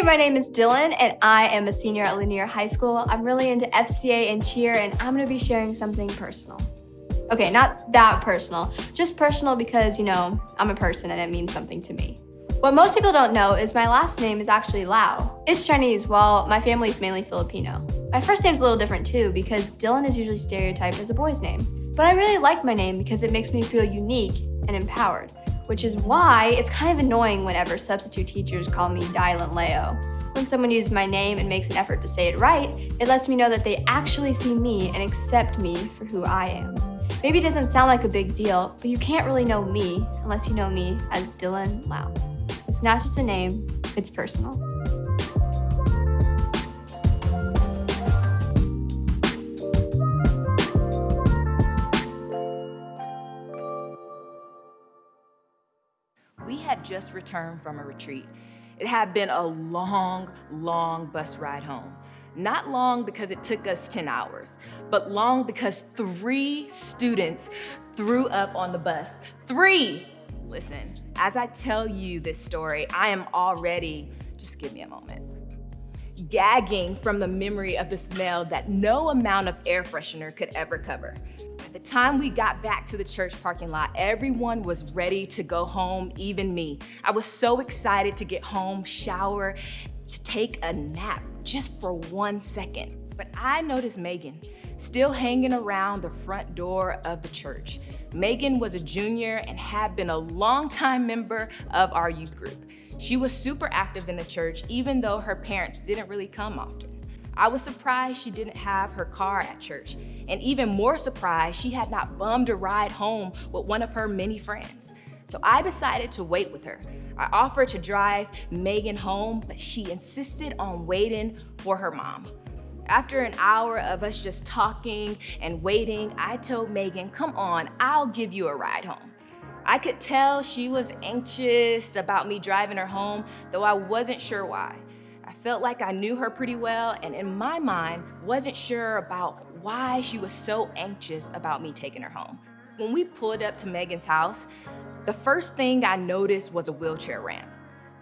my name is Dylan, and I am a senior at Linear High School. I'm really into FCA and cheer, and I'm gonna be sharing something personal. Okay, not that personal, just personal because, I'm a person and it means something to me. What most people don't know is my last name is actually Lau. It's Chinese, while my family is mainly Filipino. My first name's a little different too, because Dylan is usually stereotyped as a boy's name. But I really like my name because it makes me feel unique and empowered, which is why it's kind of annoying whenever substitute teachers call me Dylan Leo. When someone uses my name and makes an effort to say it right, it lets me know that they actually see me and accept me for who I am. Maybe it doesn't sound like a big deal, but you can't really know me unless you know me as Dylan Lau. It's not just a name, it's personal. We had just returned from a retreat. It had been a long, long bus ride home. Not long because it took us 10 hours, but long because 3 students threw up on the bus. 3! Listen, as I tell you this story, I am already, just give me a moment, gagging from the memory of the smell that no amount of air freshener could ever cover. By the time we got back to the church parking lot, everyone was ready to go home, even me. I was so excited to get home, shower, to take a nap just for 1 second. But I noticed Megan still hanging around the front door of the church. Megan was a junior and had been a longtime member of our youth group. She was super active in the church, even though her parents didn't really come often. I was surprised she didn't have her car at church, and even more surprised she had not bummed a ride home with one of her many friends. So I decided to wait with her. I offered to drive Megan home, but she insisted on waiting for her mom. After an hour of us just talking and waiting, I told Megan, come on, I'll give you a ride home. I could tell she was anxious about me driving her home, though I wasn't sure why. I felt like I knew her pretty well, and in my mind, wasn't sure about why she was so anxious about me taking her home. When we pulled up to Megan's house, the first thing I noticed was a wheelchair ramp.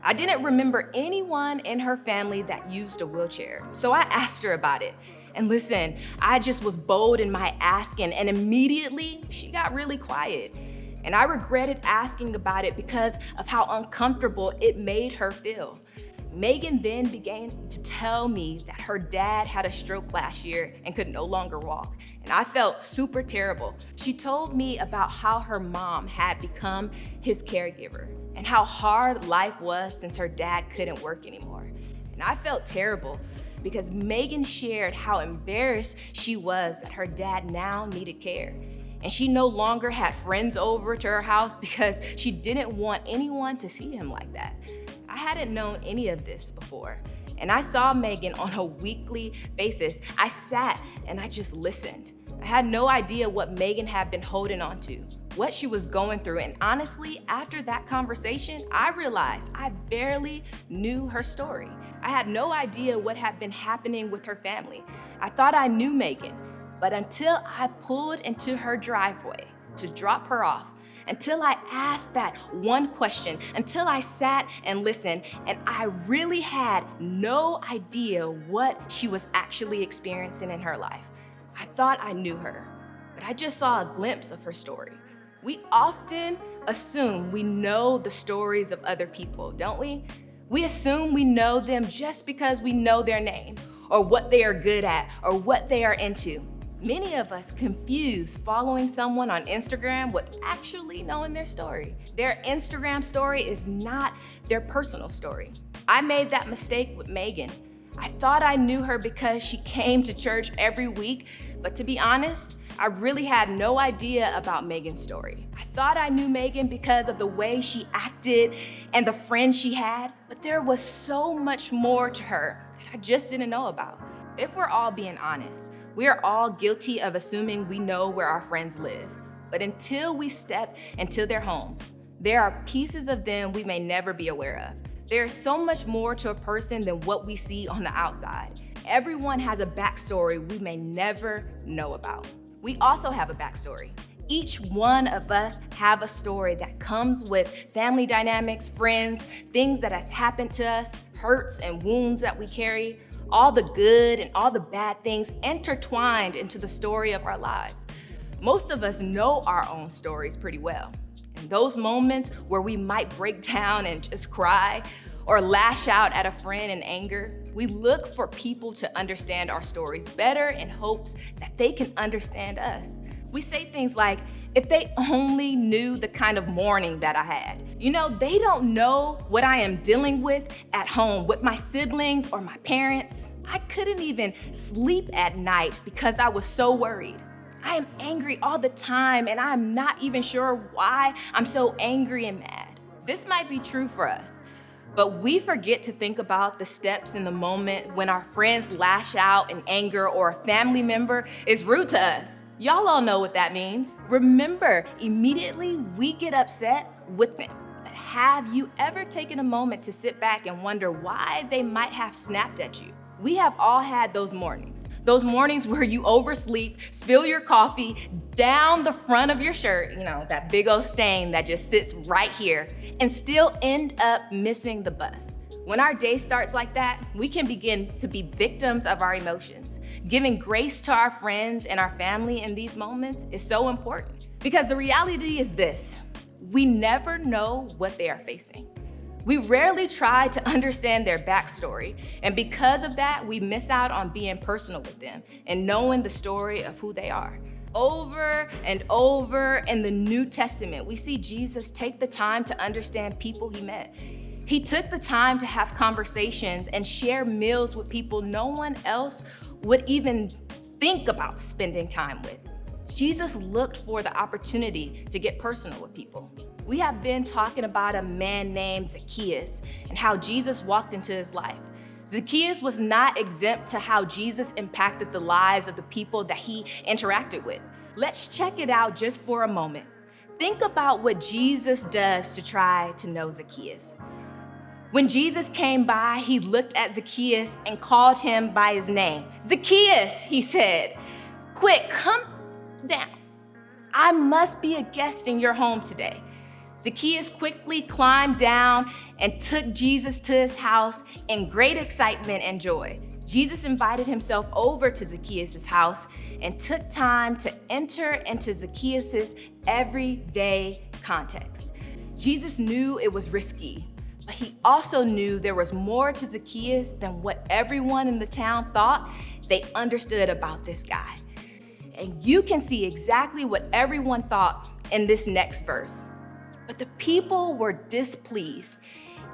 I didn't remember anyone in her family that used a wheelchair, so I asked her about it. And listen, I just was bold in my asking, and immediately she got really quiet. And I regretted asking about it because of how uncomfortable it made her feel. Megan then began to tell me that her dad had a stroke last year and could no longer walk, and I felt super terrible. She told me about how her mom had become his caregiver and how hard life was since her dad couldn't work anymore. And I felt terrible because Megan shared how embarrassed she was that her dad now needed care. And she no longer had friends over to her house because she didn't want anyone to see him like that. I hadn't known any of this before, and I saw Megan on a weekly basis. I sat and I just listened. I had no idea what Megan had been holding on to, what she was going through, and honestly, after that conversation, I realized I barely knew her story. I had no idea what had been happening with her family. I thought I knew Megan, but until I pulled into her driveway to drop her off, until I asked that one question, until I sat and listened, and I really had no idea what she was actually experiencing in her life. I thought I knew her, but I just saw a glimpse of her story. We often assume we know the stories of other people, don't we? We assume we know them just because we know their name, or what they are good at, or what they are into. Many of us confuse following someone on Instagram with actually knowing their story. Their Instagram story is not their personal story. I made that mistake with Megan. I thought I knew her because she came to church every week, but to be honest, I really had no idea about Megan's story. I thought I knew Megan because of the way she acted and the friends she had, but there was so much more to her that I just didn't know about. If we're all being honest, we are all guilty of assuming we know where our friends live. But until we step into their homes, there are pieces of them we may never be aware of. There is so much more to a person than what we see on the outside. Everyone has a backstory we may never know about. We also have a backstory. Each one of us have a story that comes with family dynamics, friends, things that has happened to us, hurts and wounds that we carry, all the good and all the bad things intertwined into the story of our lives. Most of us know our own stories pretty well. And those moments where we might break down and just cry or lash out at a friend in anger, we look for people to understand our stories better in hopes that they can understand us. We say things like, if they only knew the kind of morning that I had. They don't know what I am dealing with at home with my siblings or my parents. I couldn't even sleep at night because I was so worried. I am angry all the time, and I'm not even sure why I'm so angry and mad. This might be true for us, but we forget to think about the steps in the moment when our friends lash out in anger or a family member is rude to us. Y'all all know what that means. Remember, immediately we get upset with them. But have you ever taken a moment to sit back and wonder why they might have snapped at you? We have all had those mornings where you oversleep, spill your coffee down the front of your shirt, that big old stain that just sits right here, and still end up missing the bus. When our day starts like that, we can begin to be victims of our emotions. Giving grace to our friends and our family in these moments is so important, because the reality is this: we never know what they are facing. We rarely try to understand their backstory, and because of that, we miss out on being personal with them and knowing the story of who they are. Over and over in the New Testament, we see Jesus take the time to understand people he met. He took the time to have conversations and share meals with people no one else would even think about spending time with. Jesus looked for the opportunity to get personal with people. We have been talking about a man named Zacchaeus and how Jesus walked into his life. Zacchaeus was not exempt to how Jesus impacted the lives of the people that he interacted with. Let's check it out just for a moment. Think about what Jesus does to try to know Zacchaeus. When Jesus came by, he looked at Zacchaeus and called him by his name. "Zacchaeus," he said, "quick, come down. I must be a guest in your home today." Zacchaeus quickly climbed down and took Jesus to his house in great excitement and joy. Jesus invited himself over to Zacchaeus' house and took time to enter into Zacchaeus' everyday context. Jesus knew it was risky, but he also knew there was more to Zacchaeus than what everyone in the town thought they understood about this guy. And you can see exactly what everyone thought in this next verse. But the people were displeased.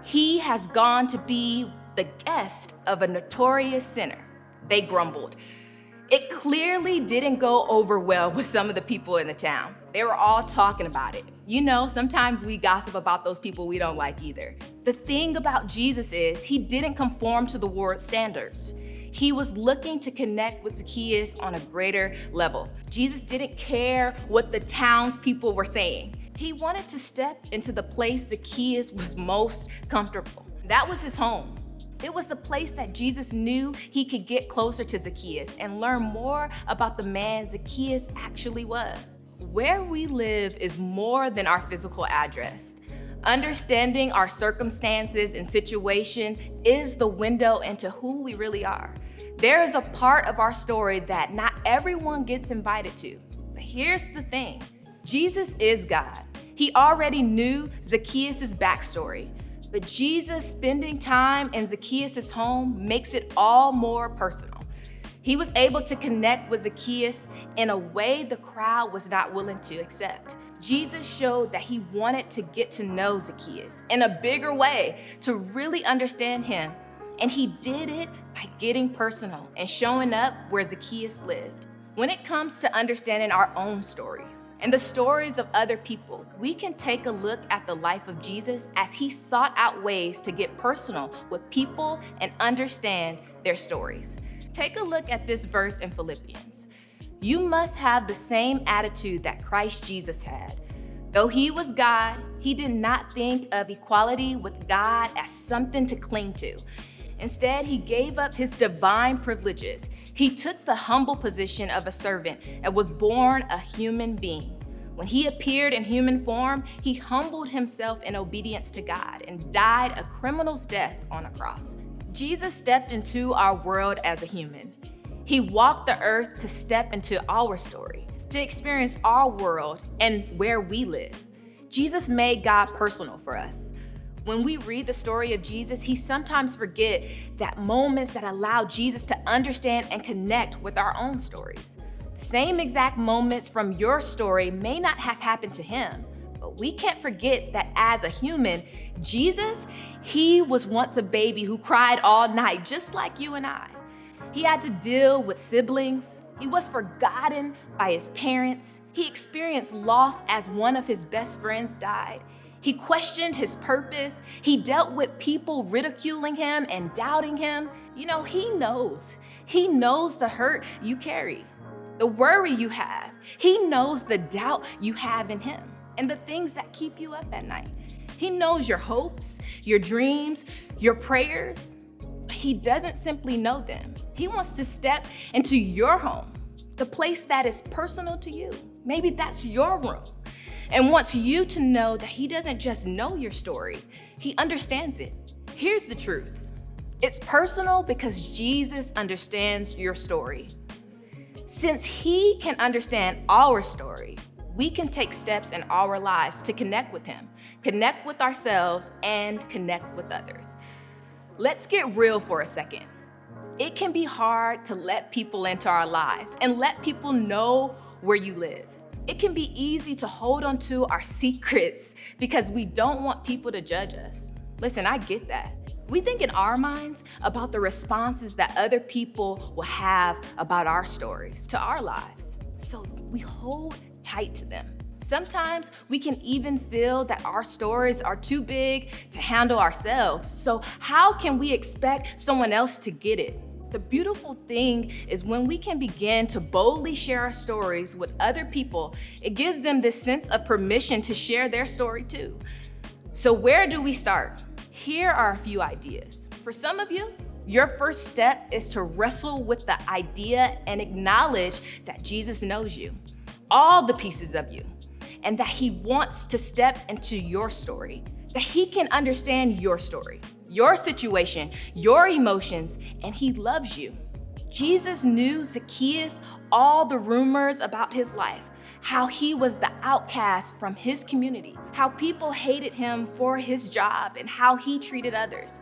He has gone to be the guest of a notorious sinner, they grumbled. It clearly didn't go over well with some of the people in the town. They were all talking about it. Sometimes we gossip about those people we don't like either. The thing about Jesus is he didn't conform to the world's standards. He was looking to connect with Zacchaeus on a greater level. Jesus didn't care what the townspeople were saying. He wanted to step into the place Zacchaeus was most comfortable. That was his home. It was the place that Jesus knew he could get closer to Zacchaeus and learn more about the man Zacchaeus actually was. Where we live is more than our physical address. Understanding our circumstances and situation is the window into who we really are. There is a part of our story that not everyone gets invited to. But here's the thing: Jesus is God. He already knew Zacchaeus' backstory, but Jesus spending time in Zacchaeus' home makes it all more personal. He was able to connect with Zacchaeus in a way the crowd was not willing to accept. Jesus showed that he wanted to get to know Zacchaeus in a bigger way, to really understand him. And he did it by getting personal and showing up where Zacchaeus lived. When it comes to understanding our own stories and the stories of other people, we can take a look at the life of Jesus as he sought out ways to get personal with people and understand their stories. Take a look at this verse in Philippians. You must have the same attitude that Christ Jesus had. Though he was God, he did not think of equality with God as something to cling to. Instead, he gave up his divine privileges. He took the humble position of a servant and was born a human being. When he appeared in human form, he humbled himself in obedience to God and died a criminal's death on a cross. Jesus stepped into our world as a human. He walked the earth to step into our story, to experience our world and where we live. Jesus made God personal for us. When we read the story of Jesus, he sometimes forget that moments that allow Jesus to understand and connect with our own stories. Same exact moments from your story may not have happened to him, but we can't forget that as a human, Jesus, he was once a baby who cried all night, just like you and I. He had to deal with siblings. He was forgotten by his parents. He experienced loss as one of his best friends died. He questioned his purpose. He dealt with people ridiculing him and doubting him. You know, he knows. He knows the hurt you carry, the worry you have. He knows the doubt you have in him and the things that keep you up at night. He knows your hopes, your dreams, your prayers. He doesn't simply know them. He wants to step into your home, the place that is personal to you. Maybe that's your room, and wants you to know that he doesn't just know your story, he understands it. Here's the truth. It's personal because Jesus understands your story. Since he can understand our story, we can take steps in our lives to connect with him, connect with ourselves, and connect with others. Let's get real for a second. It can be hard to let people into our lives and let people know where you live. It can be easy to hold on to our secrets because we don't want people to judge us. Listen, I get that. We think in our minds about the responses that other people will have about our stories to our lives. So we hold tight to them. Sometimes we can even feel that our stories are too big to handle ourselves. So how can we expect someone else to get it? The beautiful thing is when we can begin to boldly share our stories with other people, it gives them this sense of permission to share their story too. So where do we start? Here are a few ideas. For some of you, your first step is to wrestle with the idea and acknowledge that Jesus knows you, all the pieces of you, and that he wants to step into your story, that he can understand your story, your situation, your emotions, and he loves you. Jesus knew Zacchaeus, all the rumors about his life, how he was the outcast from his community, how people hated him for his job, and how he treated others.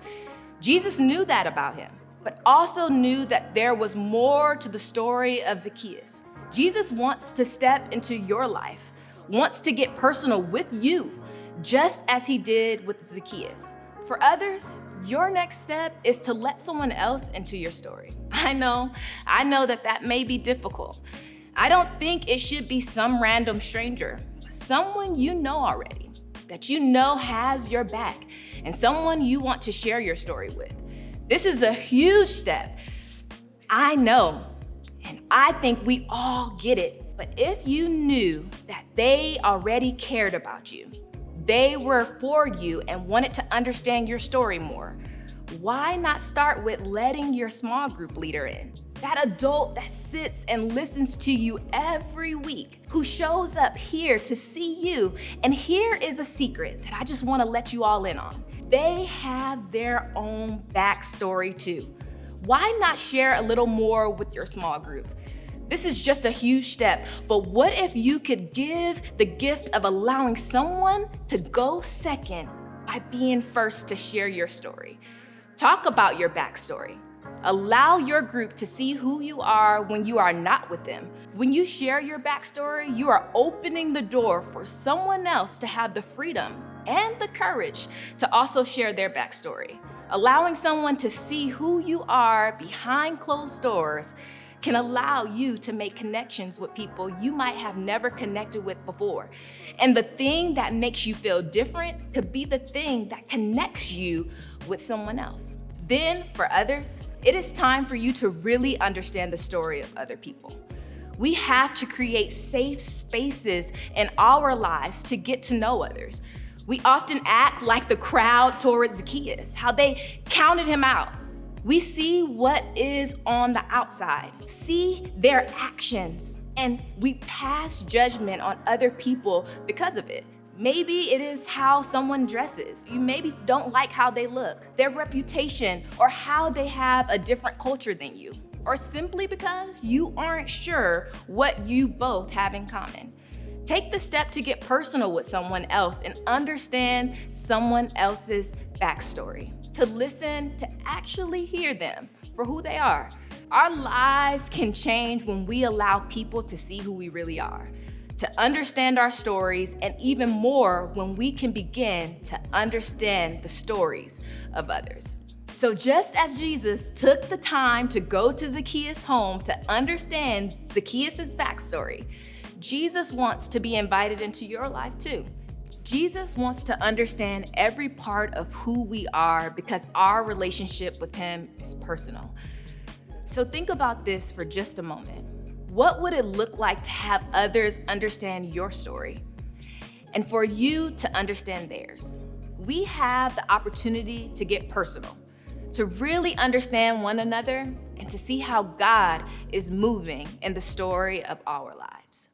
Jesus knew that about him, but also knew that there was more to the story of Zacchaeus. Jesus wants to step into your life, wants to get personal with you, just as he did with Zacchaeus. For others, your next step is to let someone else into your story. I know that may be difficult. I don't think it should be some random stranger, but someone you know already, that you know has your back, and someone you want to share your story with. This is a huge step. I know, and I think we all get it. But if you knew that they already cared about you, they were for you and wanted to understand your story more, why not start with letting your small group leader in? That adult that sits and listens to you every week, who shows up here to see you. And here is a secret that I just want to let you all in on. They have their own backstory too. Why not share a little more with your small group? This is just a huge step, but what if you could give the gift of allowing someone to go second by being first to share your story? Talk about your backstory. Allow your group to see who you are when you are not with them. When you share your backstory, you are opening the door for someone else to have the freedom and the courage to also share their backstory. Allowing someone to see who you are behind closed doors can allow you to make connections with people you might have never connected with before. And the thing that makes you feel different could be the thing that connects you with someone else. Then, for others, it is time for you to really understand the story of other people. We have to create safe spaces in our lives to get to know others. We often act like the crowd towards Zacchaeus, how they counted him out. We see what is on the outside, see their actions, And we pass judgment on other people because of it. Maybe it is how someone dresses. You maybe don't like how they look, their reputation, or how they have a different culture than you, or simply because you aren't sure what you both have in common. Take the step to get personal with someone else and understand someone else's backstory, to listen, to actually hear them for who they are. Our lives can change when we allow people to see who we really are, to understand our stories, and even more when we can begin to understand the stories of others. So just as Jesus took the time to go to Zacchaeus' home to understand Zacchaeus' backstory, Jesus wants to be invited into your life too. Jesus wants to understand every part of who we are because our relationship with him is personal. So think about this for just a moment. What would it look like to have others understand your story and for you to understand theirs? We have the opportunity to get personal, to really understand one another and to see how God is moving in the story of our lives.